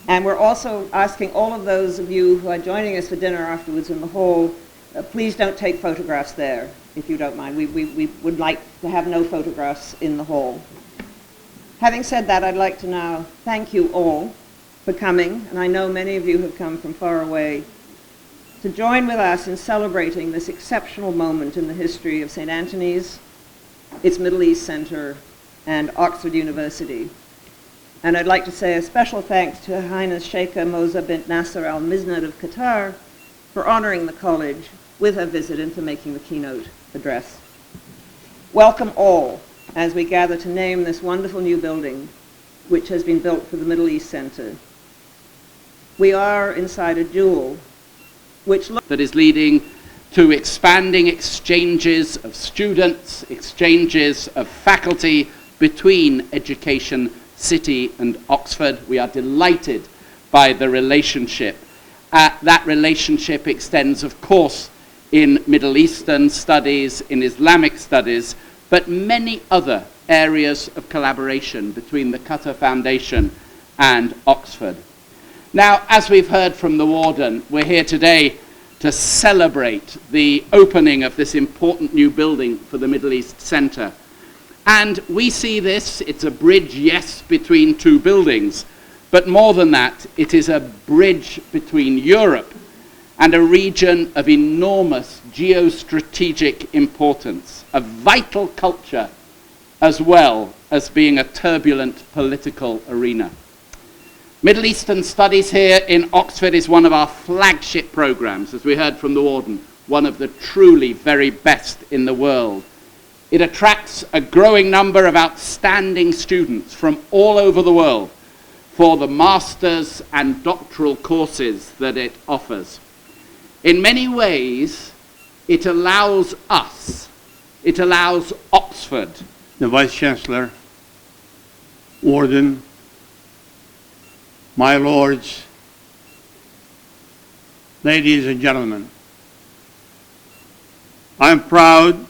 And we're also asking all of those of you who are joining us for dinner afterwards in the hall, please don't take photographs there, if you don't mind. We would like to have no photographs in the hall. Having said that, I'd like to now thank you all for coming, and I know many of you have come from far away, to join with us in celebrating this exceptional moment in the history of St. Antony's, its Middle East Center, and Oxford University. And I'd like to say a special thanks to Her Highness Sheikha Moza bint Nasser al-Misnad of Qatar for honoring the college with her visit and for making the keynote address. Welcome all as we gather to name this wonderful new building which has been built for the Middle East Center. We are inside a jewel that is leading to expanding exchanges of students, exchanges of faculty between Education City and Oxford. We are delighted by the relationship. That relationship extends, of course, in Middle Eastern studies, in Islamic studies, but many other areas of collaboration between the Qatar Foundation and Oxford. Now, as we've heard from the Warden, we're here today to celebrate the opening of this important new building for the Middle East Center. And we see this, it's a bridge, yes, between two buildings, but more than that, it is a bridge between Europe and a region of enormous geostrategic importance, a vital culture, as well as being a turbulent political arena. Middle Eastern Studies here in Oxford is one of our flagship programs, as we heard from the Warden, one of the truly very best in the world. It attracts a growing number of outstanding students from all over the world for the master's and doctoral courses that it offers. In many ways, it allows us, it allows Oxford, the Vice-Chancellor, Warden, my lords, ladies and gentlemen, I am proud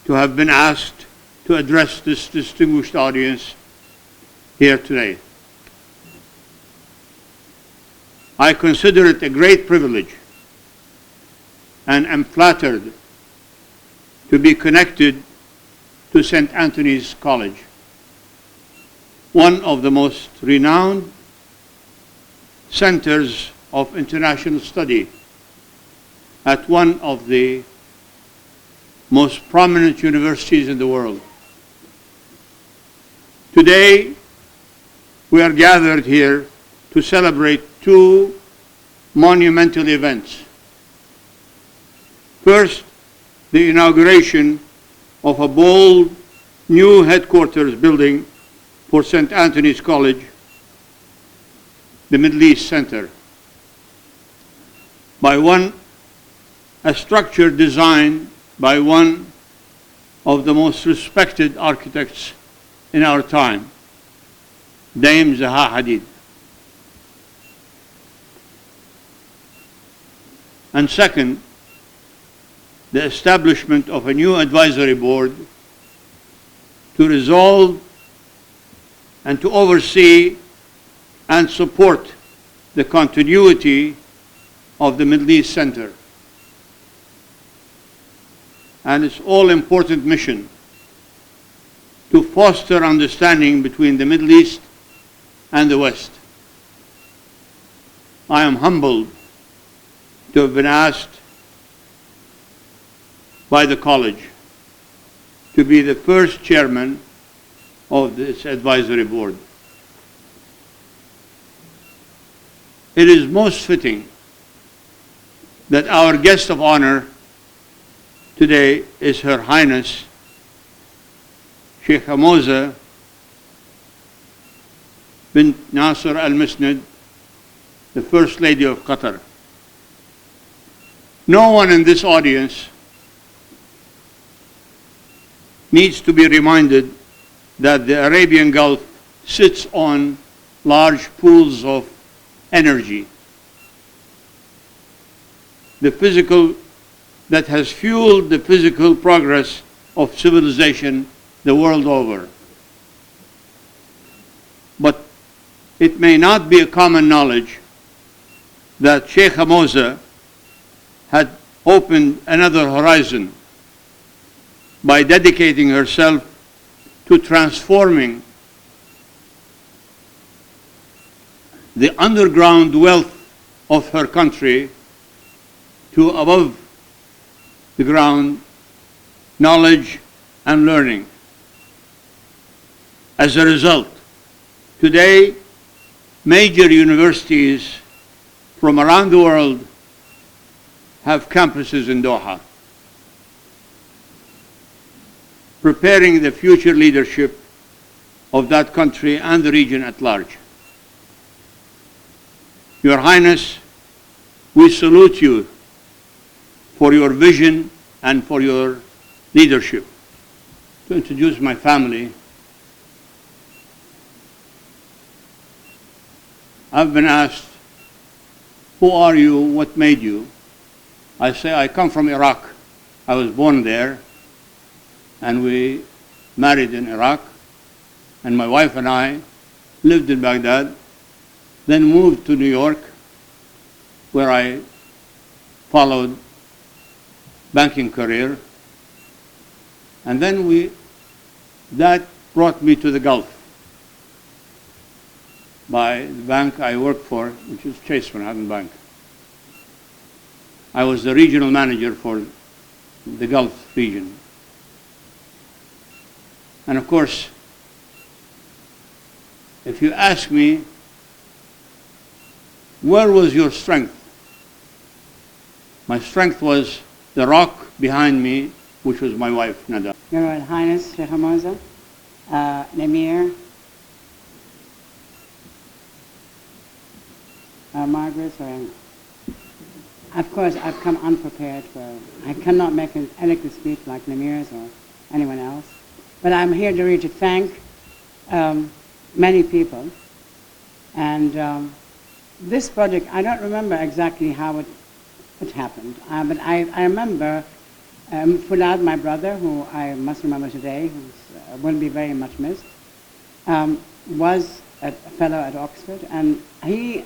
to have been asked to address this distinguished audience here today. I consider it a great privilege and am flattered to be connected to St. Antony's College, one of the most renowned centers of international study at one of the most prominent universities in the world. Today, we are gathered here to celebrate two monumental events. First, the inauguration of a bold new headquarters building for St. Antony's College, the Middle East Center, a structure designed by one of the most respected architects in our time, Dame Zaha Hadid. And second, the establishment of a new advisory board to resolve and to oversee and support the continuity of the Middle East Center and its all-important mission to foster understanding between the Middle East and the West. I am humbled to have been asked by the college to be the first chairman of this advisory board. It is most fitting that our guest of honor today is Her Highness Sheikha Moza bint Nasser al-Misnad, the First Lady of Qatar. No one in this audience needs to be reminded that the Arabian Gulf sits on large pools of energy. That has fueled the physical progress of civilization the world over. But it may not be a common knowledge that Sheikha Moza had opened another horizon by dedicating herself to transforming the underground wealth of her country to above the ground knowledge and learning. As a result, today, major universities from around the world have campuses in Doha, preparing the future leadership of that country and the region at large. Your Highness, we salute you for your vision and for your leadership. To introduce my family, I've been asked, who are you, what made you? I say, I come from Iraq. I was born there, and we married in Iraq, and my wife and I lived in Baghdad, then moved to New York, where I followed banking career, and then that brought me to the Gulf by the bank I worked for, which is Chase Manhattan Bank. I was the regional manager for the Gulf region. And of course, if you ask me, where was your strength? My strength was the rock behind me, which was my wife, Nada. Your Royal Highness, Sheikha Moza, Nemir, Margaret, of course, I've come unprepared I cannot make an eloquent speech like Nemir's or anyone else, but I'm here really to thank many people. And this project, I don't remember exactly how it happened, but I remember Fulad, my brother, who I must remember today, who will be very much missed, was a fellow at Oxford, and he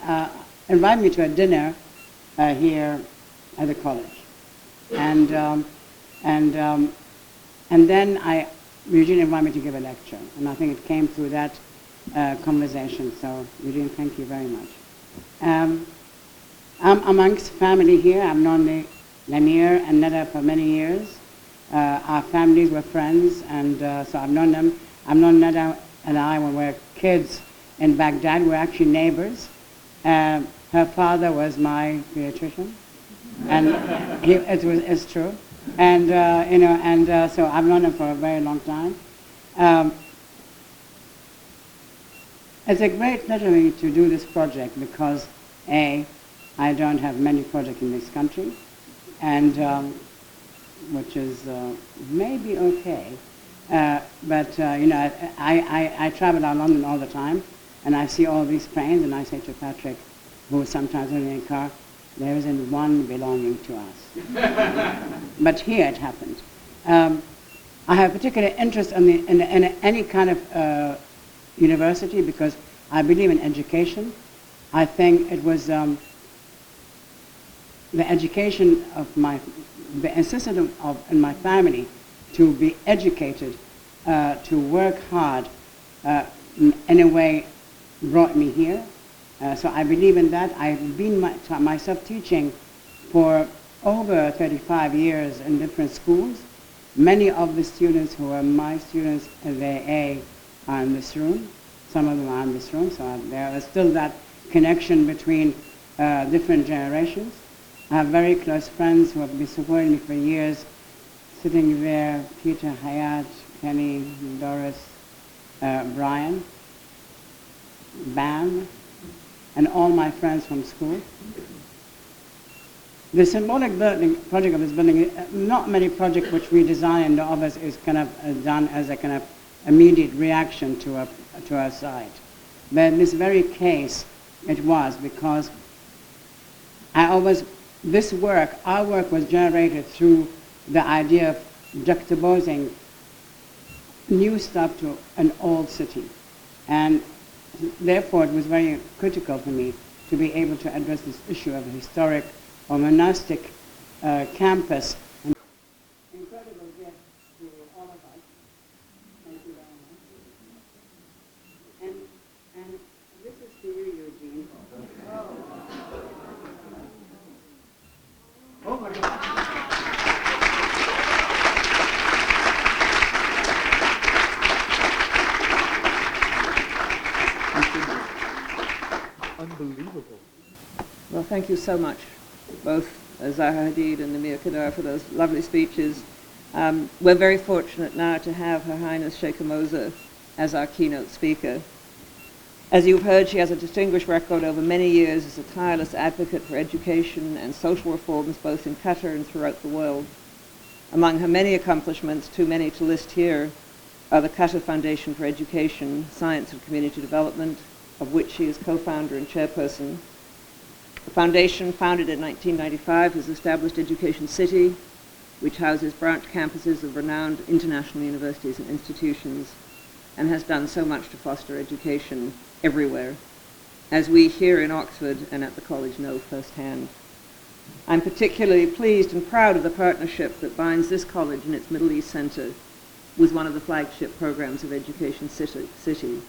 invited me to a dinner here at the college. And then Eugene invited me to give a lecture, and I think it came through that conversation. So Eugene, thank you very much. I'm amongst family here. I've known Nemir and Nada for many years. Our families were friends, and so I've known them. I've known Nada and I when we were kids in Baghdad. We were actually neighbors. Her father was my pediatrician, and it's true. And so I've known him for a very long time. It's a great pleasure for me to do this project because I don't have many projects in this country, and which is maybe okay. But I travel around London all the time, and I see all these planes, and I say to Patrick, who is sometimes in a car, there isn't one belonging to us. But here it happened. I have particular interest in any kind of university because I believe in education. I think it was the education of the insistence in my family to be educated, to work hard, in a way brought me here. So I believe in that. I've been myself teaching for over 35 years in different schools. Many of the students who are my students at the AA are in this room. Some of them are in this room, so there is still that connection between different generations. I have very close friends who have been supporting me for years, sitting there, Peter, Hayat, Kenny, Doris, Brian, Bam, and all my friends from school. The symbolic project of this building, not many projects which we design and the others is kind of done as a kind of immediate reaction to our site. But in this very case, it was because our work was generated through the idea of juxtaposing new stuff to an old city. And Therefore, it was very critical for me to be able to address this issue of a historic or monastic campus. Incredible gift to all of us. Thank you very much. And this is to you, Eugene. Oh my God. Unbelievable. Well, thank you so much, both Zaha Hadid and Nemir Kirdar, for those lovely speeches. We're very fortunate now to have Her Highness Sheikha Moza as our keynote speaker. As you've heard, she has a distinguished record over many years as a tireless advocate for education and social reforms both in Qatar and throughout the world. Among her many accomplishments, too many to list here, are the Qatar Foundation for Education, Science and Community Development, of which she is co-founder and chairperson. The foundation, founded in 1995, has established Education City, which houses branch campuses of renowned international universities and institutions, and has done so much to foster education everywhere, as we here in Oxford and at the college know firsthand. I'm particularly pleased and proud of the partnership that binds this college and its Middle East Center with one of the flagship programs of Education City.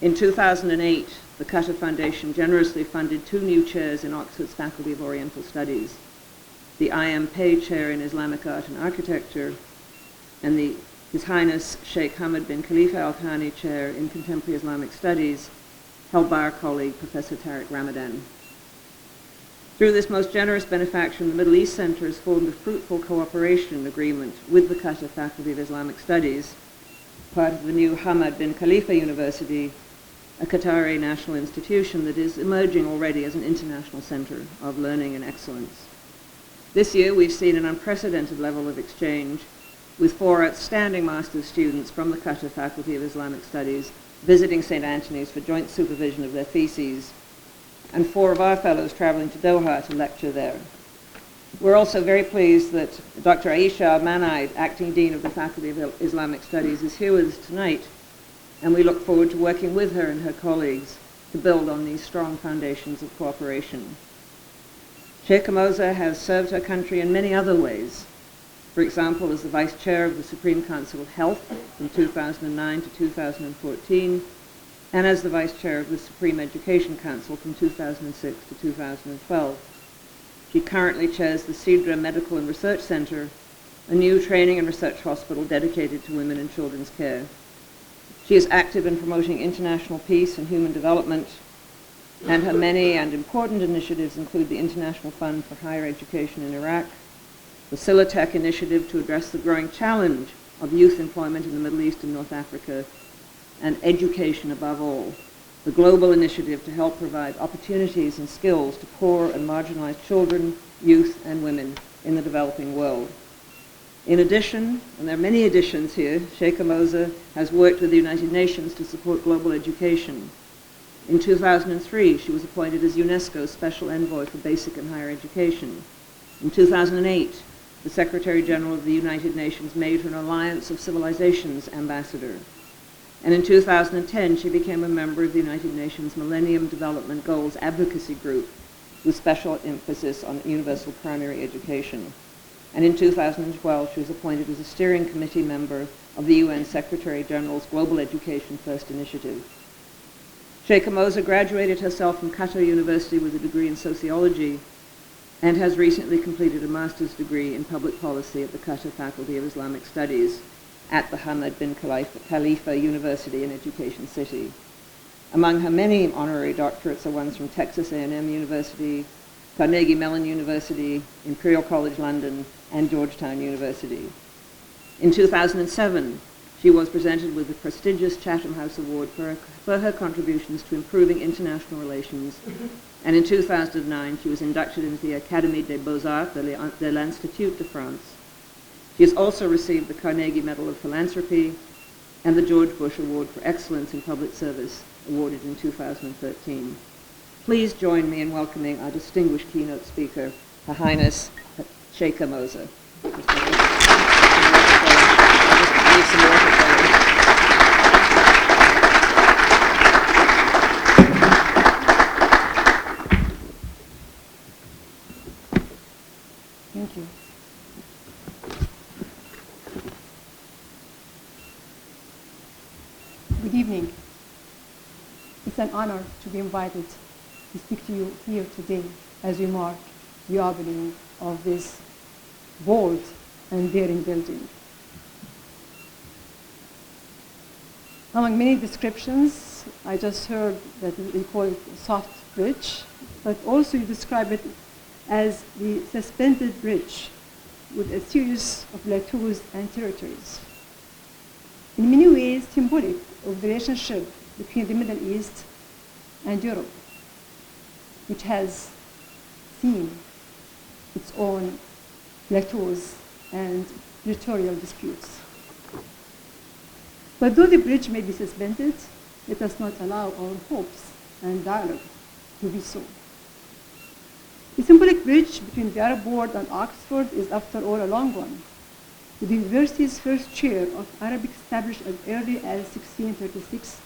In 2008, the Qatar Foundation generously funded 2 new chairs in Oxford's Faculty of Oriental Studies, the I.M. Pei Chair in Islamic Art and Architecture, and the His Highness Sheikh Hamad bin Khalifa Al Thani Chair in Contemporary Islamic Studies, held by our colleague, Professor Tariq Ramadan. Through this most generous benefaction, the Middle East Center has formed a fruitful cooperation agreement with the Qatar Faculty of Islamic Studies, part of the new Hamad bin Khalifa University, a Qatari national institution that is emerging already as an international center of learning and excellence. This year, we've seen an unprecedented level of exchange, with 4 outstanding master's students from the Qatar Faculty of Islamic Studies visiting St. Antony's for joint supervision of their theses, and 4 of our fellows traveling to Doha to lecture there. We're also very pleased that Dr. Aisha Al-Manaid, Acting Dean of the Faculty of Islamic Studies, is here with us tonight, and we look forward to working with her and her colleagues to build on these strong foundations of cooperation. Sheikha Moza has served her country in many other ways. For example, as the Vice Chair of the Supreme Council of Health from 2009 to 2014, and as the Vice Chair of the Supreme Education Council from 2006 to 2012. She currently chairs the Sidra Medical and Research Center, a new training and research hospital dedicated to women and children's care. She is active in promoting international peace and human development, and her many and important initiatives include the International Fund for Higher Education in Iraq, the Silitech initiative to address the growing challenge of youth employment in the Middle East and North Africa, and education above all, the global initiative to help provide opportunities and skills to poor and marginalized children, youth, and women in the developing world. In addition, and there are many additions here, Sheikha Moza has worked with the United Nations to support global education. In 2003, she was appointed as UNESCO's Special Envoy for Basic and Higher Education. In 2008, the Secretary General of the United Nations made her an Alliance of Civilizations Ambassador. And in 2010, she became a member of the United Nations Millennium Development Goals Advocacy Group, with special emphasis on universal primary education. And in 2012, she was appointed as a steering committee member of the UN Secretary General's Global Education First Initiative. Sheikha Moza graduated herself from Qatar University with a degree in sociology and has recently completed a master's degree in public policy at the Qatar Faculty of Islamic Studies at the Hamad bin Khalifa University in Education City. Among her many honorary doctorates are ones from Texas A&M University, Carnegie Mellon University, Imperial College London, and Georgetown University. In 2007, she was presented with the prestigious Chatham House Award for her contributions to improving international relations, and in 2009, she was inducted into the Académie des Beaux-Arts de l'Institut de France. She has also received the Carnegie Medal of Philanthropy and the George Bush Award for Excellence in Public Service, awarded in 2013. Please join me in welcoming our distinguished keynote speaker, Her Highness Sheikha Moza. honor to be invited to speak to you here today as we mark the opening of this bold and daring building. Among many descriptions, I just heard that we call it a soft bridge, but also you describe it as the suspended bridge with a series of plateaus and territories. In many ways, symbolic of the relationship between the Middle East and Europe, which has seen its own plateaus and territorial disputes. But though the bridge may be suspended, let us not allow our hopes and dialogue to be so. The symbolic bridge between the Arab world and Oxford is, after all, a long one, with the university's first chair of Arabic established as early as 1636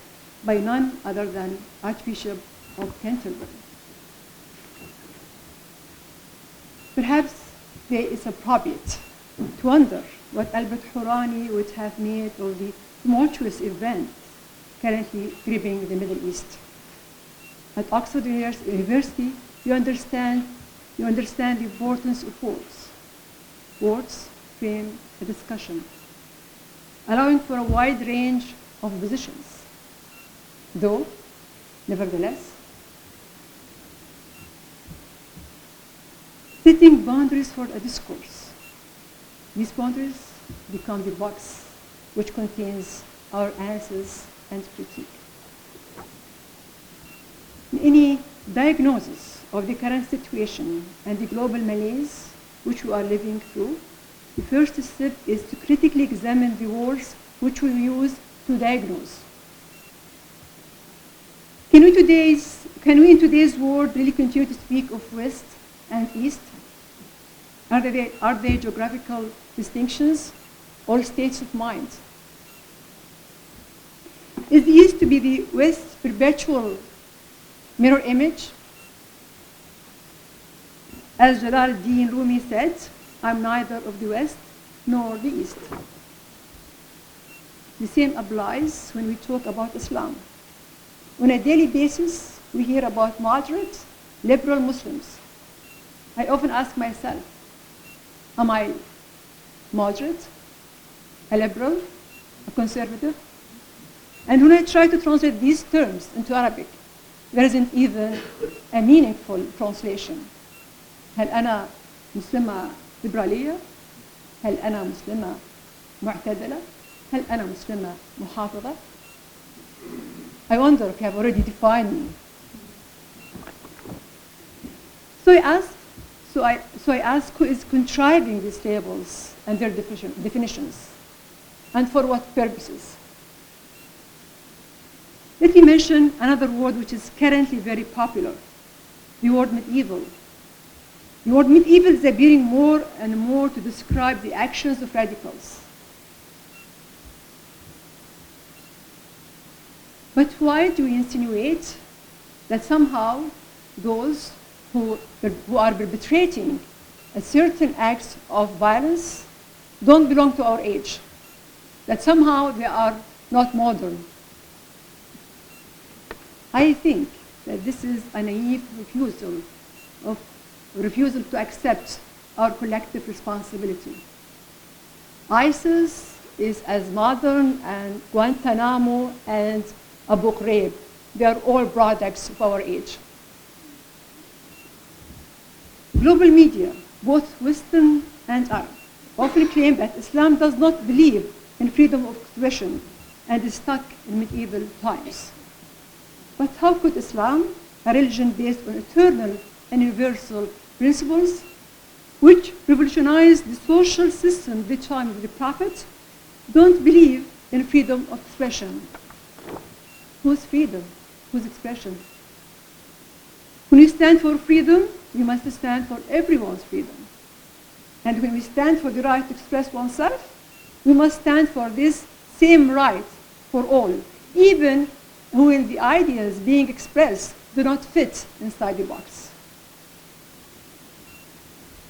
by none other than Archbishop of Canterbury. Perhaps there is appropriate to wonder what Albert Hourani would have made of the tumultuous events currently gripping the Middle East. At Oxford University, you understand the importance of words. Words frame a discussion, allowing for a wide range of positions. Though, nevertheless, setting boundaries for a discourse. These boundaries become the box which contains our analysis and critique. In any diagnosis of the current situation and the global malaise which we are living through, the first step is to critically examine the words which we use to diagnose. Can we in today's world really continue to speak of West and East? Are they geographical distinctions or states of mind? Is the East to be the West's perpetual mirror image? As Jalal ad-Din Rumi said, I'm neither of the West nor the East. The same applies when we talk about Islam. On a daily basis, we hear about moderate, liberal Muslims. I often ask myself, am I moderate, a liberal, a conservative? And when I try to translate these terms into Arabic, there isn't even a meaningful translation. هل أنا مسلمة ليبرالية؟ هل أنا مسلمة معتدلة؟ هل أنا مسلمة محافظة? I wonder if you have already defined me. So I ask who is contriving these labels and their definitions, and for what purposes? Let me mention another word which is currently very popular, the word medieval. The word medieval is appearing more and more to describe the actions of radicals. But why do we insinuate that somehow those who are perpetrating a certain acts of violence don't belong to our age? That somehow they are not modern? I think that this is a naive refusal to accept our collective responsibility. ISIS is as modern as Guantanamo and Abu Ghraib. They are all products of our age. Global media, both Western and Arab, often claim that Islam does not believe in freedom of expression and is stuck in medieval times. But how could Islam, a religion based on eternal and universal principles, which revolutionized the social system at the time of the Prophet, don't believe in freedom of expression? Whose freedom? Whose expression? When you stand for freedom, you must stand for everyone's freedom. And when we stand for the right to express oneself, we must stand for this same right for all, even when the ideas being expressed do not fit inside the box.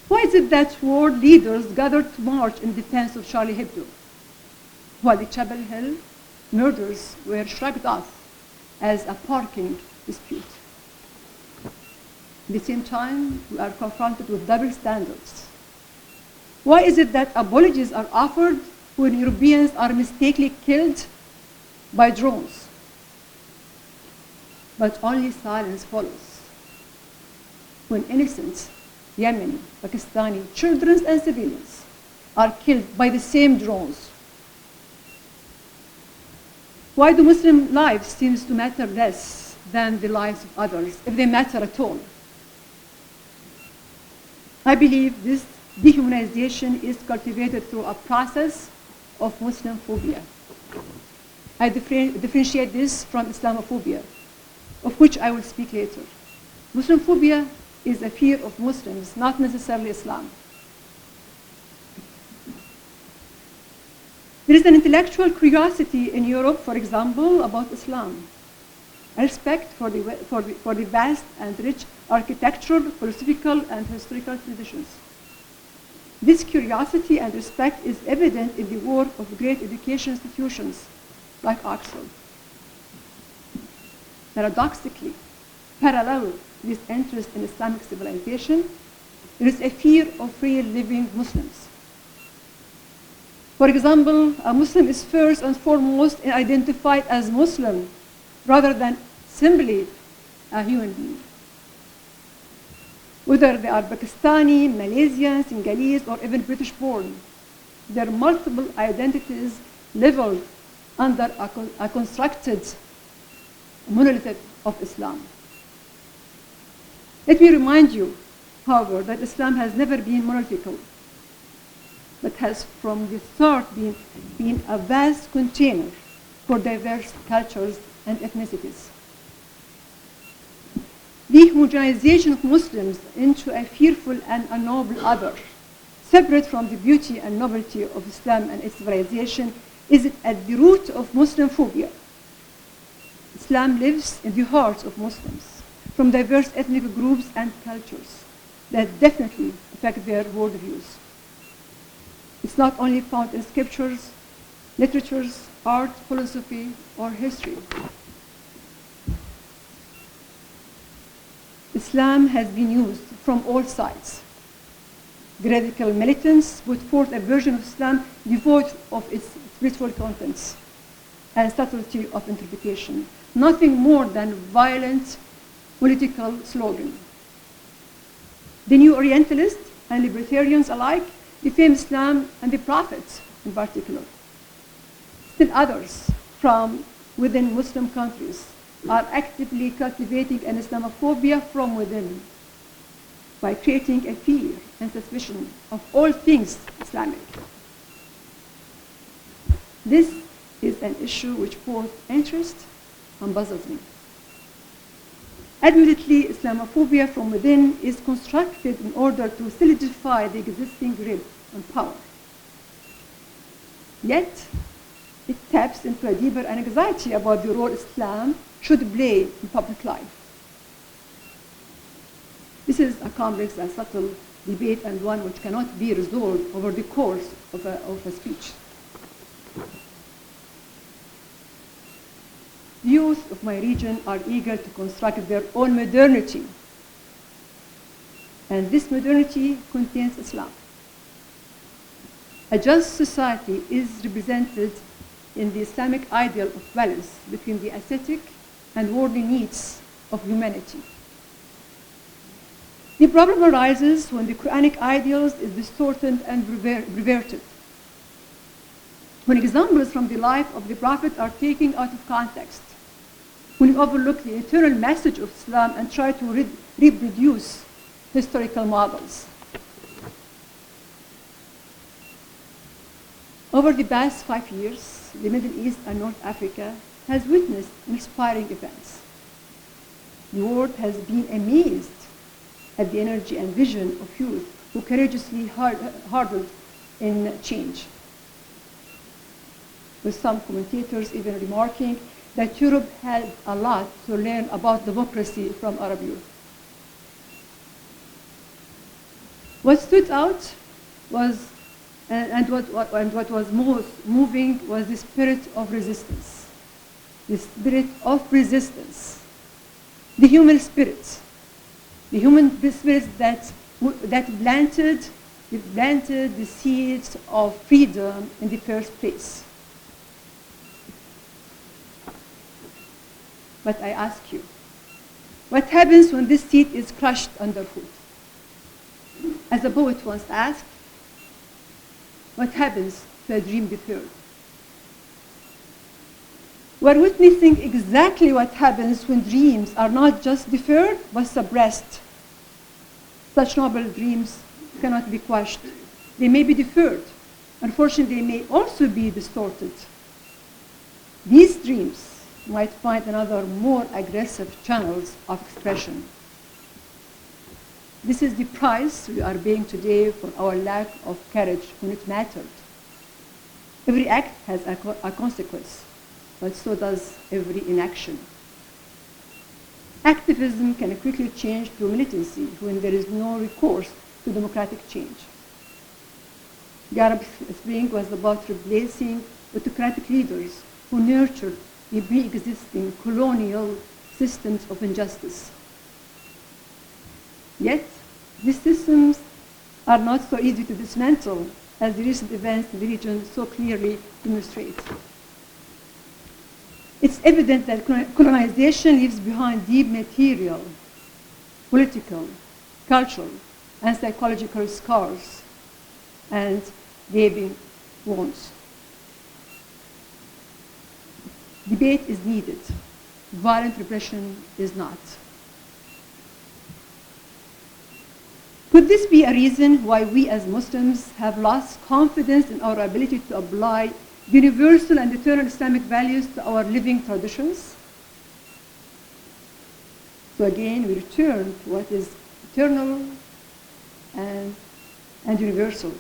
Why is it that world leaders gathered to march in defense of Charlie Hebdo, while the Chapel Hill murders were shrugged off as a parking dispute. At the same time, we are confronted with double standards. Why is it that apologies are offered when Europeans are mistakenly killed by drones, but only silence follows when innocent Yemeni, Pakistani children and civilians are killed by the same drones? Why do Muslim lives seem to matter less than the lives of others, if they matter at all? I believe this dehumanization is cultivated through a process of Muslim phobia. I differentiate this from Islamophobia, of which I will speak later. Muslim phobia is a fear of Muslims, not necessarily Islam. There is an intellectual curiosity in Europe, for example, about Islam. A respect for the vast and rich architectural, philosophical, and historical traditions. This curiosity and respect is evident in the work of great education institutions like Oxford. Paradoxically, parallel to this interest in Islamic civilization, there is a fear of real living Muslims. For example, a Muslim is first and foremost identified as Muslim rather than simply a human being. Whether they are Pakistani, Malaysian, Senegalese, or even British born, their multiple identities leveled under a constructed monolith of Islam. Let me remind you, however, that Islam has never been monolithical, but has from the start been a vast container for diverse cultures and ethnicities. The homogenization of Muslims into a fearful and a noble other, separate from the beauty and novelty of Islam and its civilization, is at the root of Muslim phobia. Islam lives in the hearts of Muslims from diverse ethnic groups and cultures that definitely affect their worldviews. It's not only found in scriptures, literatures, art, philosophy, or history. Islam has been used from all sides. The radical militants put forth a version of Islam devoid of its spiritual contents and subtlety of interpretation, nothing more than violent political slogan. The New Orientalists and libertarians alike defame Islam and the prophets in particular. Still others from within Muslim countries are actively cultivating an Islamophobia from within by creating a fear and suspicion of all things Islamic. This is an issue which both interests and puzzles me. Admittedly, Islamophobia from within is constructed in order to solidify the existing grip on power. Yet, it taps into a deeper anxiety about the role Islam should play in public life. This is a complex and subtle debate, and one which cannot be resolved over the course of a speech. The youth of my region are eager to construct their own modernity, and this modernity contains Islam. A just society is represented in the Islamic ideal of balance between the ascetic and worldly needs of humanity. The problem arises when the Quranic ideals is distorted and perverted. When examples from the life of the Prophet are taken out of context, when we overlook the eternal message of Islam and try to reproduce historical models. Over the past 5 years, the Middle East and North Africa has witnessed inspiring events. The world has been amazed at the energy and vision of youth who courageously hurdled in change, with some commentators even remarking that Europe had a lot to learn about democracy from Arab youth. What stood out was, and what was most moving was the spirit of resistance. the spirit of resistance, the human spirit that planted the seeds of freedom in the first place. But I ask you, what happens when this seed is crushed underfoot? As a poet once asked, what happens to a dream deferred? We're witnessing exactly what happens when dreams are not just deferred, but suppressed. Such noble dreams cannot be quashed. They may be deferred. Unfortunately, they may also be distorted. These dreams might find another more aggressive channels of expression. This is the price we are paying today for our lack of courage when it mattered. Every act has a consequence, but so does every inaction. Activism can quickly change to militancy when there is no recourse to democratic change. The Arab Spring was about replacing autocratic leaders who nurtured the pre-existing colonial systems of injustice. Yet, these systems are not so easy to dismantle as the recent events in the region so clearly demonstrate. It's evident that colonization leaves behind deep material, political, cultural, and psychological scars and gaping wounds. Debate is needed. Violent repression is not. Could this be a reason why we as Muslims have lost confidence in our ability to apply universal and eternal Islamic values to our living traditions? So again, we return to what is eternal and universal.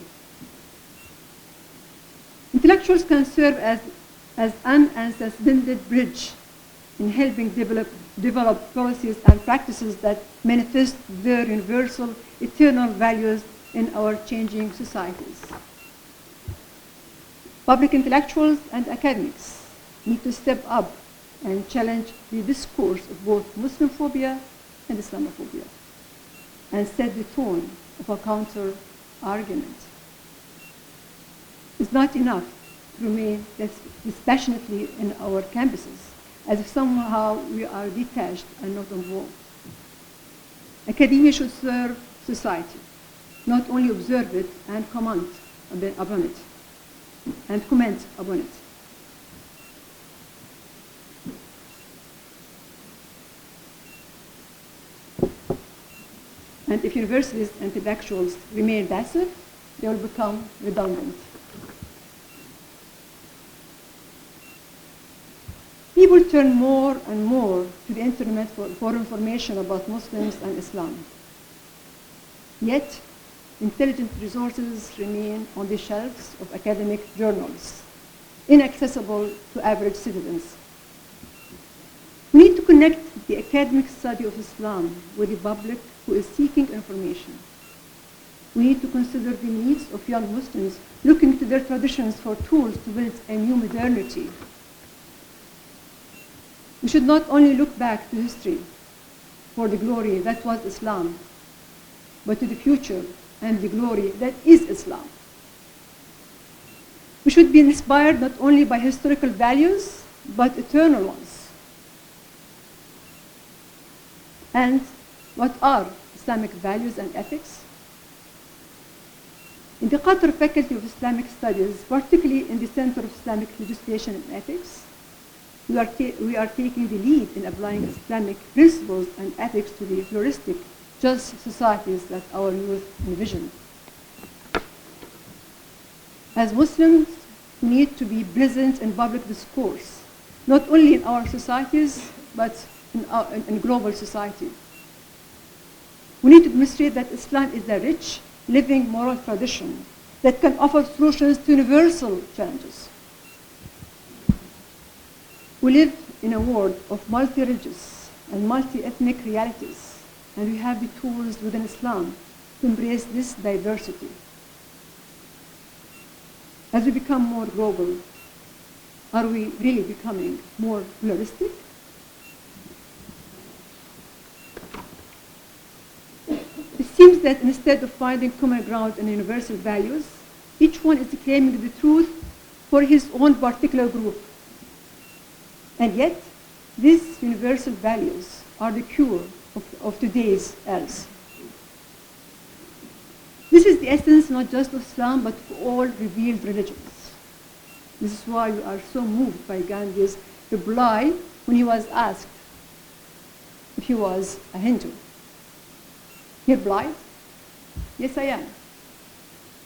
Intellectuals can serve as an unsuspended bridge in helping develop policies and practices that manifest their universal, eternal values in our changing societies. Public intellectuals and academics need to step up and challenge the discourse of both Muslimphobia and Islamophobia and set the tone of a counter-argument. It's not enough to remain dispassionately in our campuses as if somehow we are detached and not involved. Academia should serve society, not only observe it and comment upon it. And if universities and intellectuals remain passive, they will become redundant. People turn more and more to the internet for information about Muslims and Islam. Yet, intelligent resources remain on the shelves of academic journals, inaccessible to average citizens. We need to connect the academic study of Islam with the public who is seeking information. We need to consider the needs of young Muslims looking to their traditions for tools to build a new modernity. We should not only look back to history for the glory that was Islam, but to the future and the glory that is Islam. We should be inspired not only by historical values, but eternal ones. And what are Islamic values and ethics? In the Qatar Faculty of Islamic Studies, particularly in the Center of Islamic Legislation and Ethics, we are taking the lead in applying Islamic principles and ethics to the pluralistic, just societies that our youth envision. As Muslims, we need to be present in public discourse, not only in our societies, but in global society. We need to demonstrate that Islam is a rich, living moral tradition that can offer solutions to universal challenges. We live in a world of multi-religious and multi-ethnic realities, and we have the tools within Islam to embrace this diversity. As we become more global, Are we really becoming more pluralistic? It seems that instead of finding common ground and universal values, each one is claiming the truth for his own particular group. And yet, these universal values are the cure of today's else. This is the essence not just of Islam, but of all revealed religions. This is why we are so moved by Gandhi's reply when he was asked if he was a Hindu. He replied, yes, I am.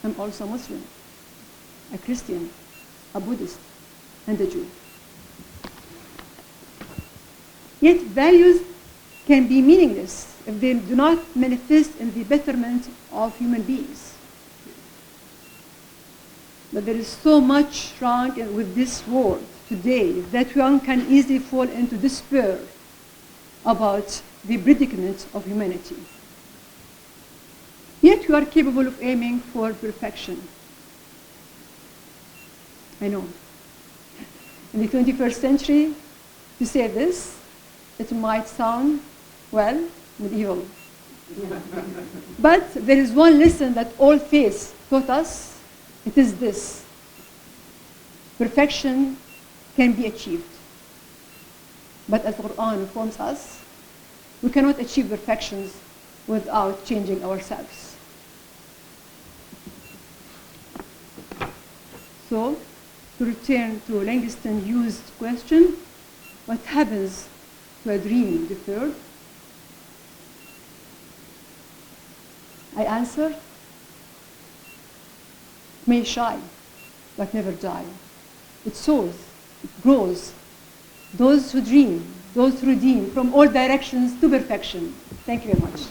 I'm also a Muslim, a Christian, a Buddhist, and a Jew. Yet values can be meaningless if they do not manifest in the betterment of human beings. But there is so much wrong with this world today that one can easily fall into despair about the predicament of humanity. Yet we are capable of aiming for perfection. I know. In the 21st century, to say this, it might sound, well, medieval. But there is one lesson that all faiths taught us. It is this: perfection can be achieved. But as the Quran informs us, we cannot achieve perfections without changing ourselves. So, to return to Langston Hughes' question, what happens to a dream deferred? I answer, it may shine, but never die. It soars, it grows. Those who dream, those who redeem from all directions to perfection. Thank you very much.